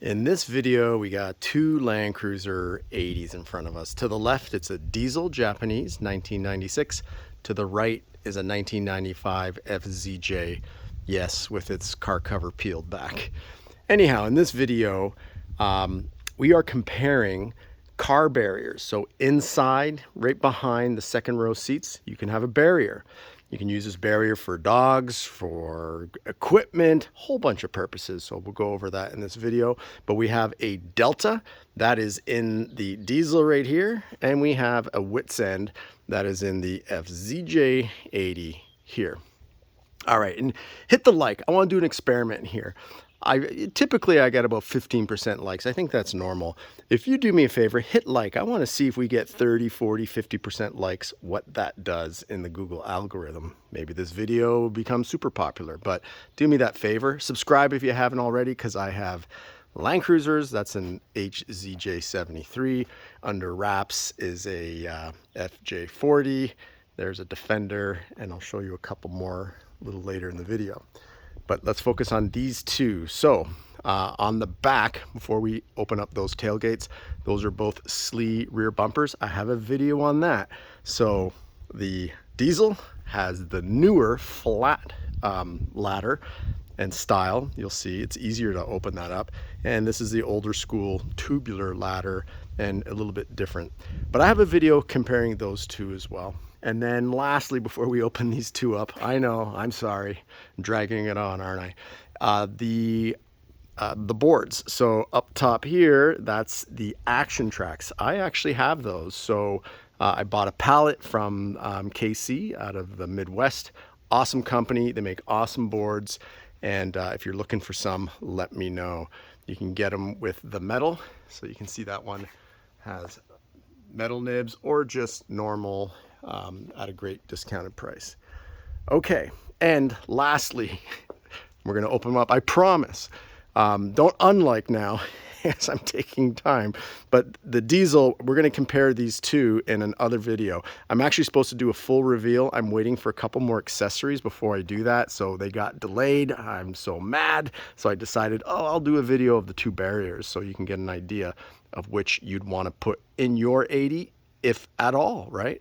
In this video, we got two Landcruiser 80s in front of us. To the left, it's a diesel Japanese 1996. To the right is a 1995 FZJ, yes, with its car cover peeled back. Anyhow, in this video, we are comparing car barriers. So inside, right behind the second row seats, you can have a barrier. You can use this barrier for dogs, for equipment, whole bunch of purposes. So we'll go over that in this video. But we have a Delta that is in the diesel right here. And we have a WitsEnd that is in the FZJ 80 here. All right, and hit the like. I want to do an experiment here. Typically I get about 15% likes. I think that's normal. If you do me a favor, hit like. I want to see if we get 30, 40, 50% likes, what that does in the Google algorithm. Maybe this video becomes super popular, but do me that favor. Subscribe if you haven't already, because I have Landcruisers. That's an HZJ73. Under wraps is a FJ40. There's a Defender, and I'll show you a couple more a little later in the video. But let's focus on these two. So on the back, before we open up those tailgates, those are both SLE rear bumpers. I have a video on that. So the diesel has the newer flat ladder and style. You'll see it's easier to open that up. And this is the older school tubular ladder and a little bit different. But I have a video comparing those two as well. And then lastly, before we open these two up, I know, I'm sorry, I'm dragging it on, aren't I? The boards. So up top here, that's the action tracks. I actually have those. So I bought a pallet from KC out of the Midwest. Awesome company. They make awesome boards. And if you're looking for some, let me know. You can get them with the metal. So you can see that one has metal nibs or just normal at a great discounted price. Okay, and lastly, we're going to open them up. I promise. Don't unlike now as I'm taking time, but the diesel, we're going to compare these two in another video. I'm actually supposed to do a full reveal. I'm waiting for a couple more accessories before I do that, so they got delayed. I'm so mad, so I decided, oh, I'll do a video of the two barriers so you can get an idea of which you'd want to put in your 80, if at all, right?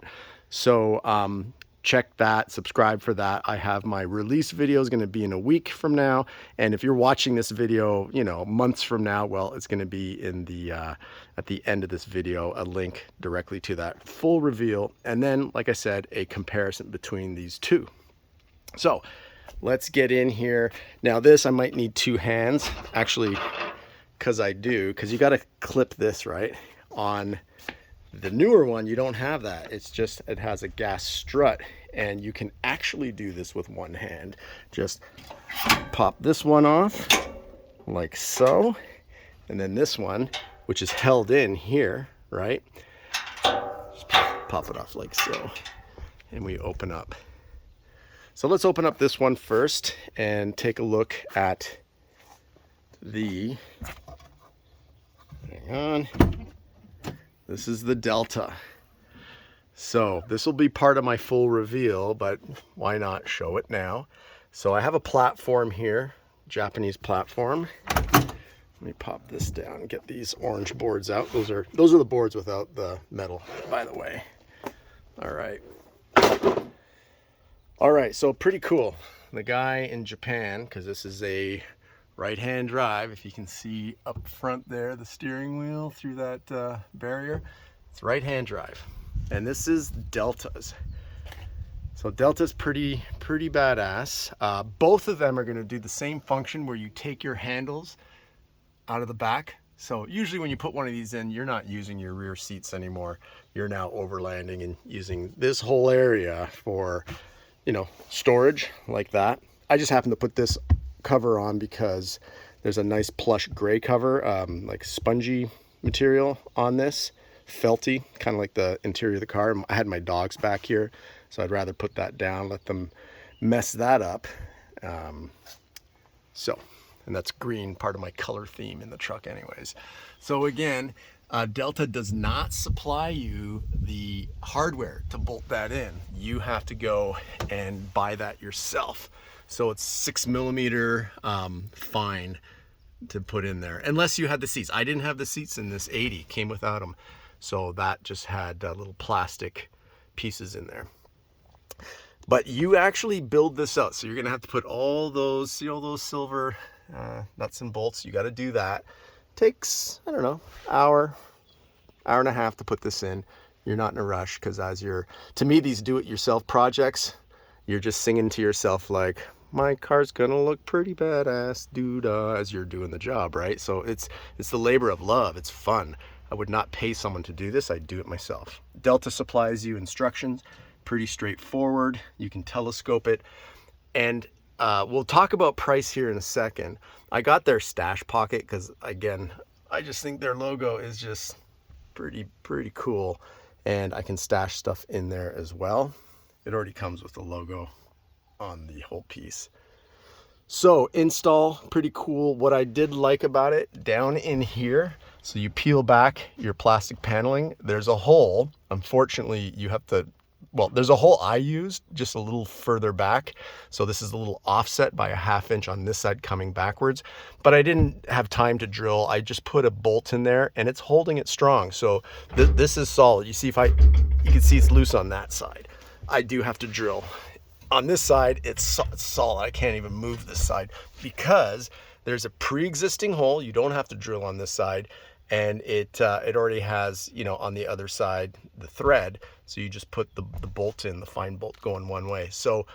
So check that, subscribe for that. I have my release video is going to be in a week from now. And if you're watching this video, you know, months from now, well, it's going to be in the at the end of this video, a link directly to that full reveal. And then, like I said, a comparison between these two. So let's get in here. Now this, I might need two hands, actually, because you got to clip this, right, on. The newer one, you don't have that. It's just, it has a gas strut, and you can actually do this with one hand. Just pop this one off like so, and then this one, which is held in here, right? Just pop it off like so, and we open up. So let's open up this one first and take a look at the, hang on. This is the Delta. So this will be part of my full reveal, but why not show it now? So I have a platform here, Japanese platform. Let me pop this down and get these orange boards out. Those are the boards without the metal, by the way. All right. All right, so pretty cool. The guy in Japan, because this is a right-hand drive, if you can see up front there, the steering wheel through that barrier, it's right-hand drive. And this is Delta's. So Delta's pretty badass. Both of them are going to do the same function where you take your handles out of the back. So usually when you put one of these in, you're not using your rear seats anymore. You're now overlanding and using this whole area for, you know, storage like that. I just happen to put this cover on because there's a nice plush gray cover, like spongy material on this, felty, kind of like the interior of the car. I had my dogs back here, so I'd rather put that down, let them mess that up. And that's green, part of my color theme in the truck anyways. So again, Delta does not supply you the hardware to bolt that in. You have to go and buy that yourself. So it's 6mm fine to put in there, unless you had the seats. I didn't have the seats in this 80, came without them. So that just had little plastic pieces in there. But you actually build this out. So you're gonna have to put all those, see all those silver nuts and bolts. You gotta do that. Takes, I don't know, hour and a half to put this in. You're not in a rush, because to me, these do-it-yourself projects, you're just singing to yourself like, my car's gonna look pretty badass, doo-dah, as you're doing the job, right? So it's the labor of love. It's fun. I would not pay someone to do this. I'd do it myself. Delta supplies you instructions, pretty straightforward. You can telescope it. And we'll talk about price here in a second. I got their stash pocket because, again, I just think their logo is just pretty cool. And I can stash stuff in there as well. It already comes with the logo on the whole piece. So install, pretty cool. What I did like about it, down in here, so you peel back your plastic paneling, there's a hole. Unfortunately, you have to, well, there's a hole I used just a little further back. So this is a little offset by a 1/2 inch on this side coming backwards, but I didn't have time to drill. I just put a bolt in there and it's holding it strong. So this is solid. You see, you can see it's loose on that side. I do have to drill. On this side, it's solid. I can't even move this side because there's a pre-existing hole. You don't have to drill on this side, and it already has, you know, on the other side, the thread. So you just put the bolt in, the fine bolt going one way. So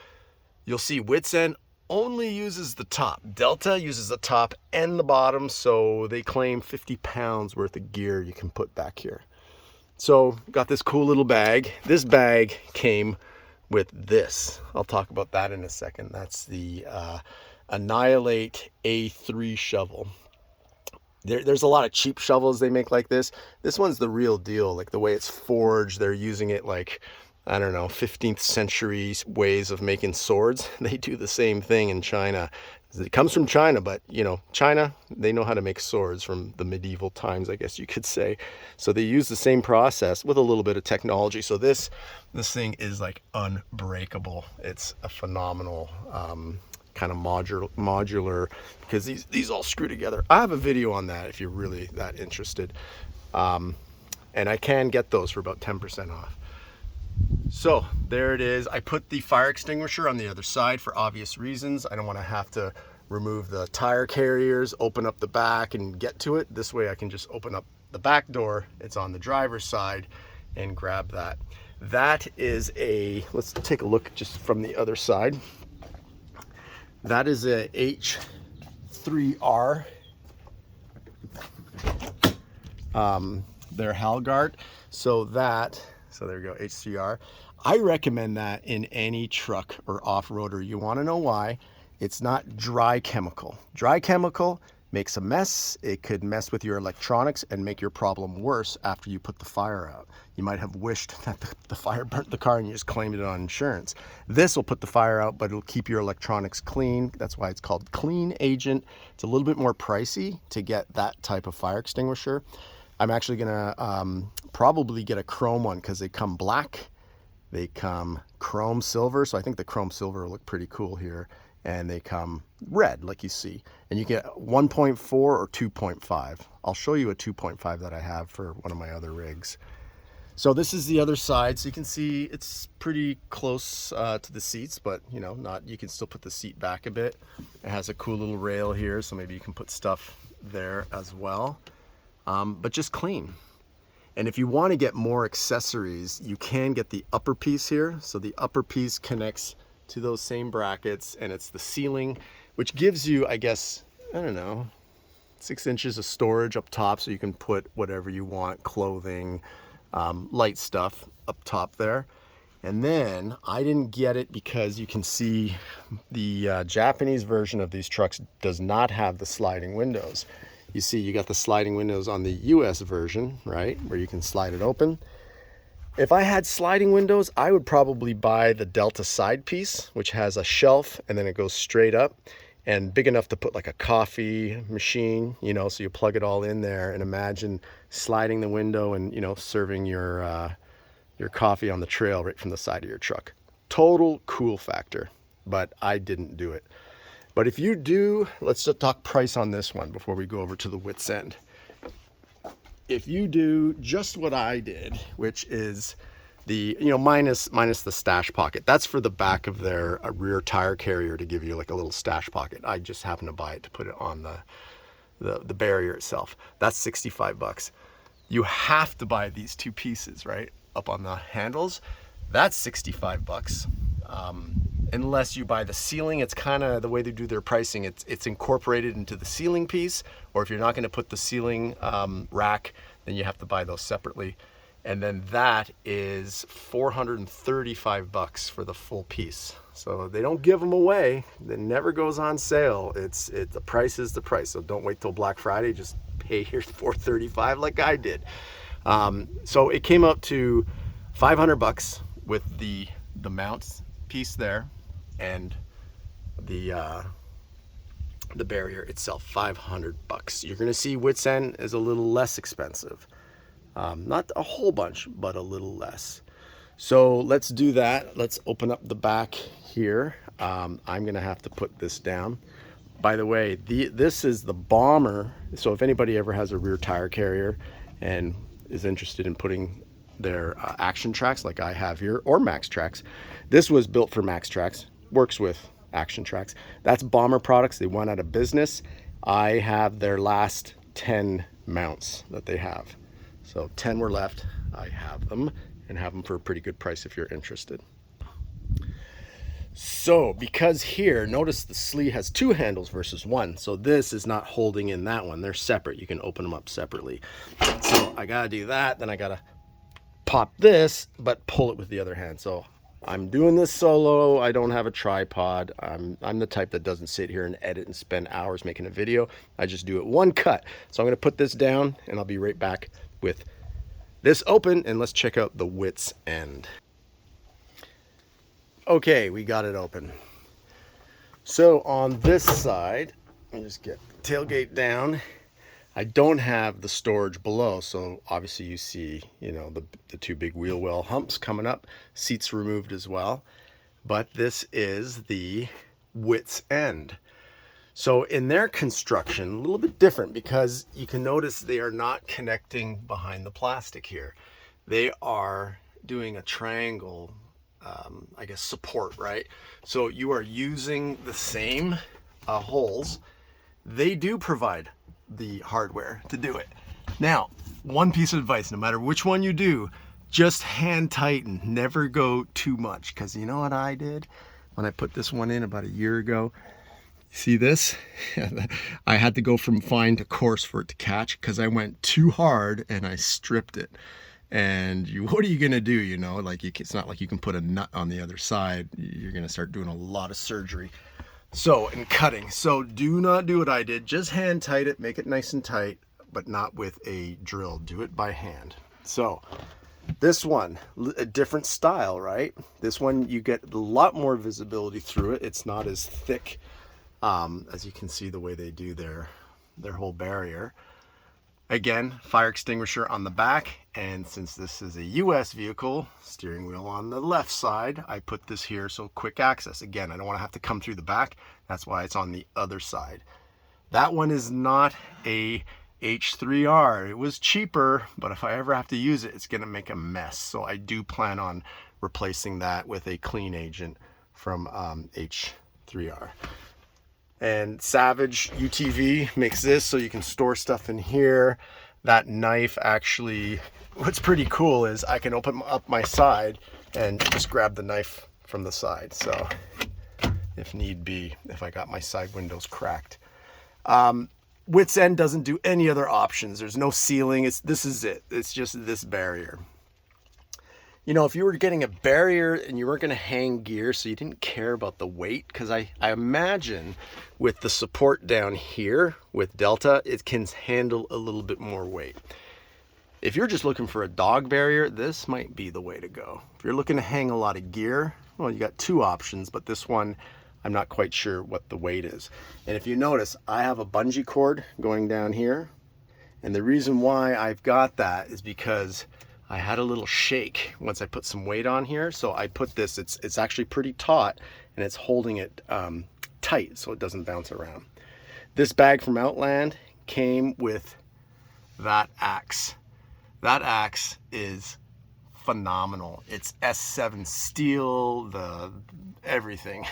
you'll see WitsEnd only uses the top. Delta uses the top and the bottom, so they claim 50 pounds worth of gear you can put back here. So got this cool little bag. This bag came with this. I'll talk about that in a second. That's the Annihilate A3 shovel. There's a lot of cheap shovels they make like this. This one's the real deal. Like the way it's forged, they're using it like, I don't know, 15th century ways of making swords. They do the same thing in China. It comes from China, but you know, China, they know how to make swords from the medieval times, I guess you could say. So they use the same process with a little bit of technology. So this thing is like unbreakable. It's a phenomenal kind of modular, because these all screw together. I have a video on that if you're really that interested. And I can get those for about 10% off. So there it is. I put the fire extinguisher on the other side for obvious reasons. I don't want to have to remove the tire carriers, open up the back and get to it. This way I can just open up the back door. It's on the driver's side and grab that. That is let's take a look just from the other side. That is a H3R. Their Halgard. So there we go, H3R. I recommend that in any truck or off-roader. You want to know why? It's not dry chemical. Dry chemical makes a mess. It could mess with your electronics and make your problem worse after you put the fire out. You might have wished that the fire burnt the car and you just claimed it on insurance. This will put the fire out, but it'll keep your electronics clean. That's why it's called clean agent. It's a little bit more pricey to get that type of fire extinguisher. I'm actually gonna probably get a chrome one because they come black, they come chrome silver. So I think the chrome silver will look pretty cool here. And they come red, like you see. And you get 1.4 or 2.5. I'll show you a 2.5 that I have for one of my other rigs. So this is the other side. So you can see it's pretty close to the seats, but you know, you can still put the seat back a bit. It has a cool little rail here, so maybe you can put stuff there as well. But just clean. And if you want to get more accessories, you can get the upper piece here. So the upper piece connects to those same brackets, and it's the ceiling, which gives you, I guess, I don't know, 6 inches of storage up top, so you can put whatever you want, clothing, light stuff up top there. And then I didn't get it because you can see the Japanese version of these trucks does not have the sliding windows. You see, you got the sliding windows on the US version, right, where you can slide it open. If I had sliding windows, I would probably buy the Delta side piece, which has a shelf and then it goes straight up and big enough to put like a coffee machine, you know, so you plug it all in there and imagine sliding the window and, you know, serving your coffee on the trail right from the side of your truck. Total cool factor, but I didn't do it. But if you do, let's just talk price on this one before we go over to the Wits End. If you do just what I did, which is the, minus the stash pocket, that's for the back of their rear tire carrier to give you like a little stash pocket. I just happen to buy it to put it on the barrier itself. That's 65 bucks. You have to buy these two pieces, right? Up on the handles, that's 65 bucks. Unless you buy the ceiling, it's kind of the way they do their pricing. It's incorporated into the ceiling piece, or if you're not going to put the ceiling rack, then you have to buy those separately. And then that is 435 bucks for the full piece. So they don't give them away. It never goes on sale. The price is the price. So don't wait till Black Friday. Just pay your 435 like I did. So it came up to 500 bucks with the mounts piece there and the barrier itself. 500 bucks. You're gonna see Wits End is a little less expensive. Not a whole bunch, but a little less. So let's do that. Let's open up the back here. I'm gonna have to put this down. By the way, this is the Bomber. So if anybody ever has a rear tire carrier and is interested in putting their action tracks like I have here, or Max Tracks, this was built for Max Tracks, works with action tracks. That's Bomber products. They went out of business. I have their last 10 mounts that they have. So 10 were left. I have them and have them for a pretty good price if you're interested. So because here, notice the sleeve has two handles versus one. So this is not holding in that one. They're separate. You can open them up separately. So I gotta do that. Then I gotta pop this, but pull it with the other hand. So I'm doing this solo. I don't have a tripod. I'm the type that doesn't sit here and edit and spend hours making a video. I just do it one cut. So I'm gonna put this down and I'll be right back with this open, and let's check out the Wits End. Okay, we got it open. So on this side, let me just get the tailgate down. I don't have the storage below, so obviously you see, the two big wheel well humps coming up, seats removed as well. But this is the Wits End. So in their construction, a little bit different, because you can notice they are not connecting behind the plastic here. They are doing a triangle, I guess, support, right? So you are using the same holes. They do provide the hardware to do it. Now, one piece of advice, no matter which one you do, just hand tighten, never go too much. Because you know what I did when I put this one in about a year ago? See this? I had to go from fine to coarse for it to catch, because I went too hard and I stripped it. And what are you gonna do? It's not like you can put a nut on the other side. You're gonna start doing a lot of surgery. So, and cutting. So do not do what I did. Just hand tight it, make it nice and tight, but not with a drill. Do it by hand. So this one, a different style, right? This one, you get a lot more visibility through it. It's not as thick. As you can see, the way they do their whole barrier. Again, fire extinguisher on the back, and since this is a US vehicle, steering wheel on the left side, I put this here so quick access. Again, I don't want to have to come through the back. That's why it's on the other side. That one is not a H3R. It was cheaper, but if I ever have to use it, it's going to make a mess. So I do plan on replacing that with a clean agent from H3R. And Savage UTV makes this so you can store stuff in here. That knife actually, what's pretty cool is I can open up my side and just grab the knife from the side. So if need be, if I got my side windows cracked. Wits End doesn't do any other options. There's no ceiling. This is it. It's just this barrier. If you were getting a barrier and you weren't going to hang gear, so you didn't care about the weight, because I imagine with the support down here with Delta, it can handle a little bit more weight. If you're just looking for a dog barrier, this might be the way to go. If you're looking to hang a lot of gear, well, you got two options, but this one, I'm not quite sure what the weight is. And if you notice, I have a bungee cord going down here. And the reason why I've got that is because I had a little shake once I put some weight on here. So I put this, it's actually pretty taut, and it's holding it tight so it doesn't bounce around. This bag from Outland came with that axe. That axe is phenomenal. It's S7 steel, everything,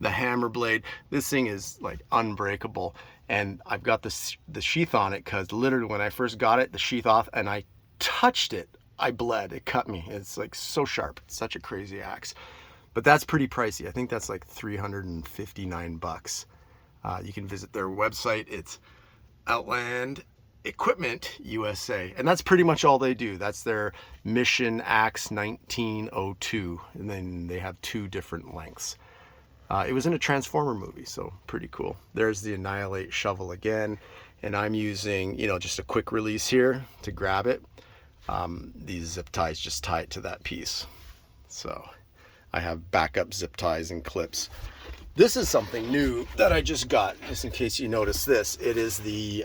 the hammer blade. This thing is like unbreakable. And I've got the sheath on it because literally when I first got it, the sheath off, and I touched it, I bled. It cut me. It's like so sharp. It's such a crazy axe. But that's pretty pricey. I think that's like 359 bucks. You can visit their website. It's Outland Equipment USA, and that's pretty much all they do. That's their Mission Axe 1902, and then they have 2 different lengths. It was in a Transformer movie, so pretty cool. There's the Annihilate shovel again, and I'm using, you know, just a quick release here to grab it. These zip ties just tie it to that piece. So I have backup zip ties and clips. This is something new that I just got, just in case you notice this. It is the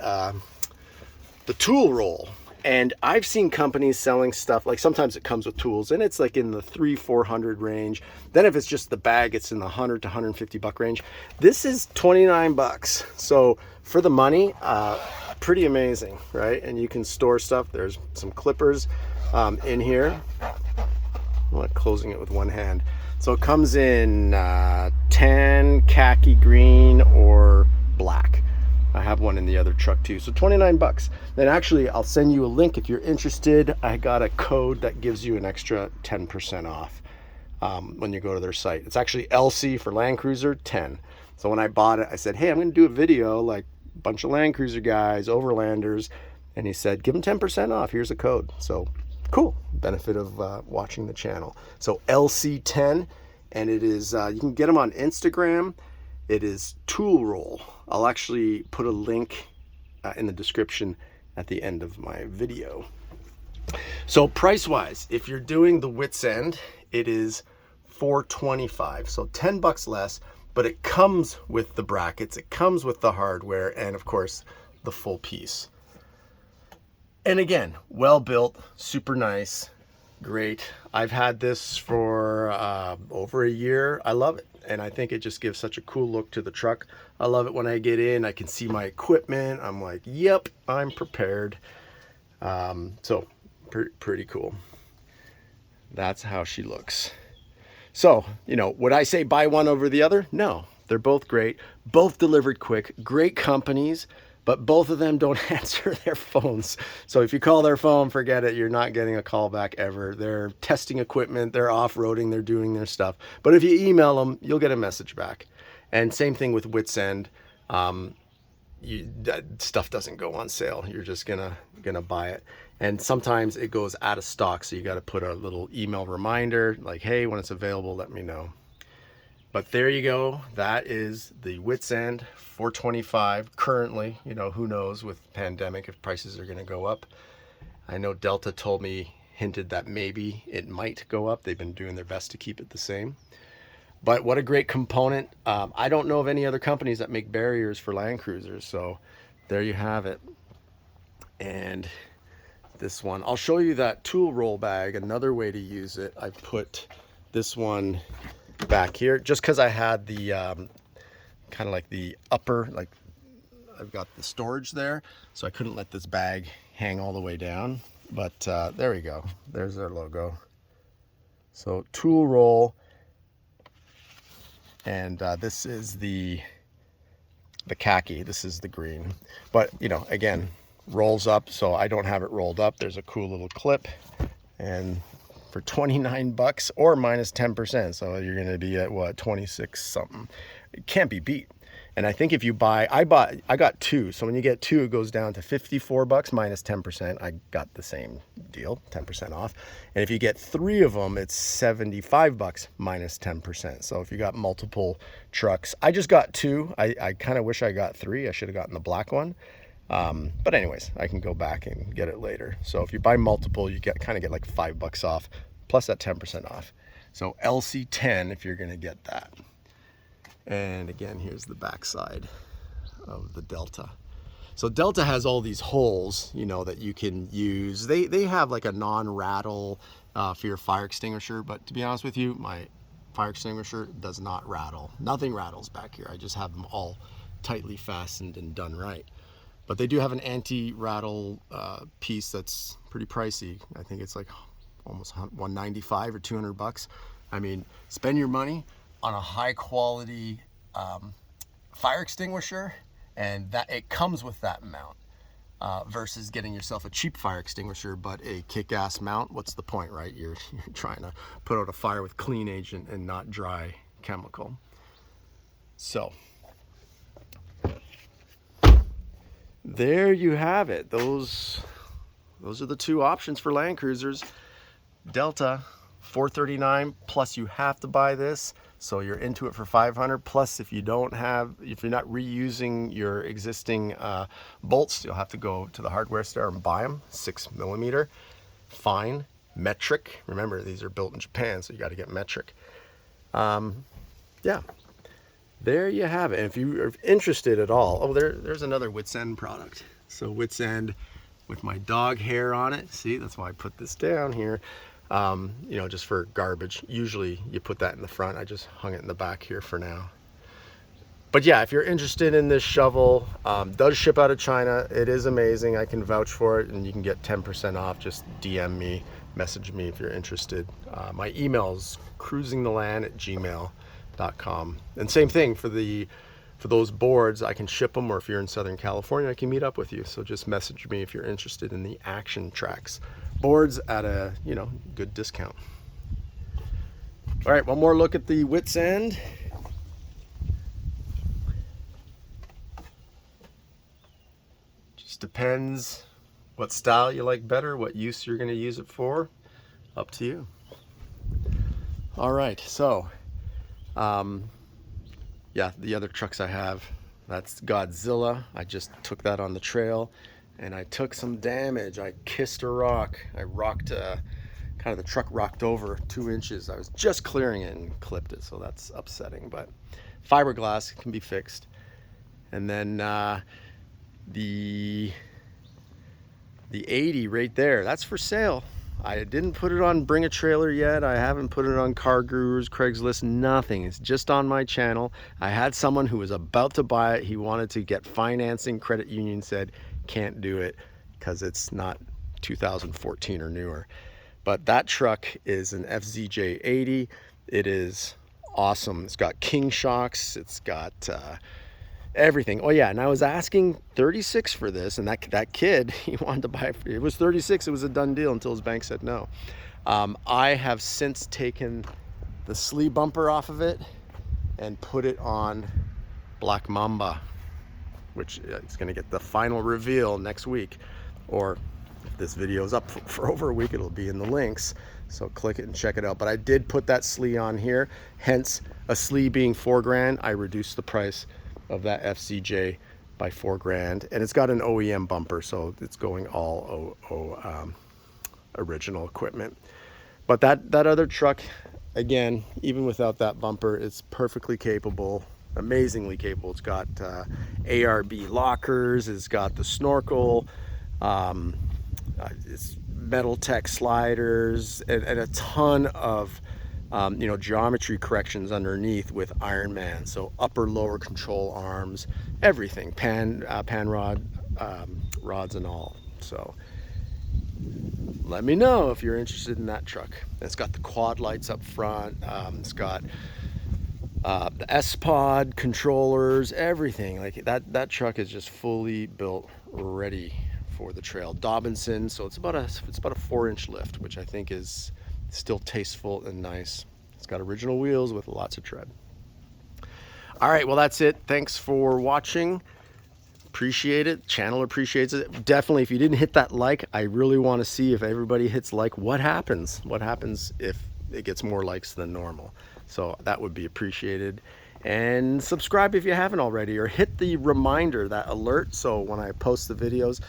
tool roll. And I've seen companies selling stuff, like sometimes it comes with tools and it's like in the $300-400 range. Then if it's just the bag, it's in the $100 to $150 range. This is 29 bucks. So for the money, pretty amazing, right? And you can store stuff. There's some clippers in here. I'm like closing it with one hand. So it comes in tan, khaki green, or black. I have one in the other truck too. So 29 bucks. Then actually, I'll send you a link if you're interested. I got a code that gives you an extra 10% off when you go to their site. It's actually LC for Landcruiser 10. So when I bought it, I said, hey, I'm going to do a video like a bunch of Landcruiser guys, Overlanders. And he said, give them 10% off. Here's a code. So cool. Benefit of watching the channel. So LC10, and it is, you can get them on Instagram. It is tool roll. I'll actually put a link in the description at the end of my video. So price wise, if you're doing the Wits End, it is $425. So 10 bucks less, but it comes with the brackets, it comes with the hardware, and of course the full piece. And again, well built, super nice, great. I've had this for over a year. I love it. And I think it just gives such a cool look to the truck. I love it when I get in, I can see my equipment. I'm like, yep, I'm prepared. So pretty cool. That's how she looks. So, you know, would I say buy one over the other? No, they're both great. Both delivered quick, great companies, but both of them don't answer their phones. So if you call their phone, forget it. You're not getting a call back ever. They're testing equipment, they're off-roading, they're doing their stuff. But if you email them, you'll get a message back. And same thing with Wits End. Stuff doesn't go on sale. You're just gonna buy it. And sometimes it goes out of stock, so you got to put a little email reminder like, hey, when it's available, let me know. But there you go. That is the Wits End $425 currently. You know, who knows with pandemic if prices are going to go up. I know Delta hinted that maybe it might go up. They've been doing their best to keep it the same. But what a great component. I don't know of any other companies that make barriers for Landcruisers. So there you have it. And this one, I'll show you that tool roll bag. Another way to use it, I put this one back here just because I had the kind of like the upper, like I've got the storage there, so I couldn't let this bag hang all the way down. But there we go. There's their logo. So tool roll, and this is the khaki. This is the green. But you know, again, rolls up. So I don't have it rolled up. There's a cool little clip, and for 29 bucks or minus 10%. So you're going to be at what, 26 something. It can't be beat. And I think if you buy, I got 2. So when you get 2, it goes down to 54 bucks minus 10%. I got the same deal, 10% off. And if you get 3 of them, it's 75 bucks minus 10%. So if you got multiple trucks, I just got 2. I kind of wish I got 3. I should have gotten the black one. But anyways, I can go back and get it later. So if you buy multiple, you kind of get like $5 off plus that 10% off. So LC10 if you're going to get that. And again, here's the back side of the Delta. So Delta has all these holes, you know, that you can use. They have like a non-rattle for your fire extinguisher, but to be honest with you, my fire extinguisher does not rattle. Nothing rattles back here. I just have them all tightly fastened and done right. But they do have an anti-rattle piece that's pretty pricey. I think it's like almost $195 or $200. I mean, spend your money on a high quality fire extinguisher, and that it comes with that mount. Versus getting yourself a cheap fire extinguisher but a kick-ass mount. What's the point, right? You're trying to put out a fire with clean agent and not dry chemical. So there you have it. Those are the two options for Landcruisers. Delta $439, plus you have to buy this, so you're into it for $500. Plus, if you're not reusing your existing bolts, you'll have to go to the hardware store and buy them. 6mm, fine, metric. Remember, these are built in Japan, so you got to get metric. Yeah, there you have it. And if you are interested at all, oh, there's another Wits End product. So Wits End with my dog hair on it. See, that's why I put this down here. You know, just for garbage. Usually you put that in the front. I just hung it in the back here for now. But yeah, if you're interested in this shovel, does ship out of China. It is amazing. I can vouch for it, and you can get 10% off. Just DM me, message me if you're interested. My email is cruisingtheland@gmail.com. And same thing for those boards. I can ship them, or if you're in Southern California, I can meet up with you. So just message me if you're interested in the Action Tracks boards at a, you know, good discount. All right, one more look at the Wits End. Just depends what style you like better, what use you're going to use it for. Up to you. All right, so yeah, the other trucks I have, that's Godzilla. I just took that on the trail and I took some damage. I kissed a rock. I rocked, kind of the truck rocked over 2 inches. I was just clearing it and clipped it, so that's upsetting, but fiberglass can be fixed. And then the 80 right there, that's for sale. I didn't put it on Bring a Trailer yet. I haven't put it on Car Gurus, Craigslist, nothing. It's just on my channel. I had someone who was about to buy it. He wanted to get financing. Credit union said, can't do it because it's not 2014 or newer. But that truck is an FZJ 80. It is awesome. It's got king shocks. It's got everything. Oh yeah, and I was asking 36 for this, and that kid, he wanted to buy it. It was 36. It was a done deal until his bank said no. I have since taken the sleeve bumper off of it and put it on Black Mamba, which is going to get the final reveal next week, or if this video is up for over a week, it'll be in the links, so click it and check it out. But I did put that sleeve on here, hence a sleeve being $4 grand. I reduced the price of that FCJ by $4 grand, and it's got an OEM bumper, so it's going all original equipment. But that other truck, again, even without that bumper, it's perfectly capable, amazingly capable. It's got ARB lockers, it's got the snorkel, it's metal tech sliders, and a ton of you know, geometry corrections underneath with Iron Man. So upper, lower control arms, everything, pan rod, rods and all. So let me know if you're interested in that truck. It's got the quad lights up front. It's got the S-Pod controllers, everything. Like that truck is just fully built, ready for the trail. Dobinson, so it's about a 4-inch lift, which I think is still tasteful and nice. It's got original wheels with lots of tread. All right, well, that's it. Thanks for watching. Appreciate it. Channel appreciates it. Definitely, if you didn't hit that like, I really want to see if everybody hits like, what happens? What happens if it gets more likes than normal? So that would be appreciated. And subscribe if you haven't already, or hit the reminder, that alert, so when I post the videos.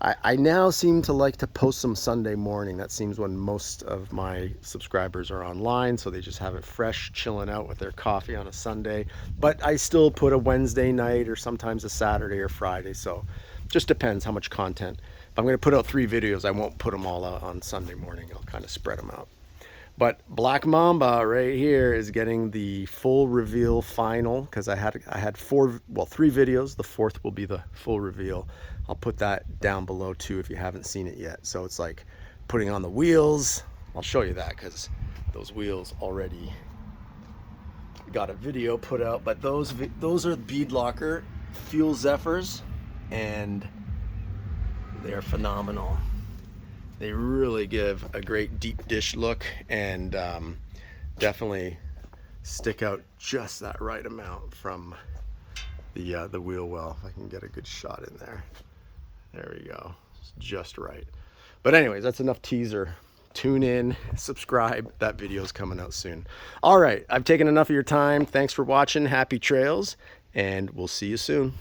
I now seem to like to post them Sunday morning. That seems when most of my subscribers are online, so they just have it fresh, chilling out with their coffee on a Sunday. But I still put a Wednesday night or sometimes a Saturday or Friday, so just depends how much content. If I'm going to put out 3 videos, I won't put them all out on Sunday morning. I'll kind of spread them out. But Black Mamba right here is getting the full reveal final, because I had three videos. The fourth will be the full reveal. I'll put that down below too if you haven't seen it yet. So it's like putting on the wheels. I'll show you that because those wheels already got a video put out. But those are bead locker fuel Zephyrs, and they're phenomenal. They really give a great deep dish look, and definitely stick out just that right amount from the wheel well. If I can get a good shot in there. There we go. It's just right. But anyways, that's enough teaser. Tune in, subscribe. That video is coming out soon. All right, I've taken enough of your time. Thanks for watching. Happy trails, and we'll see you soon.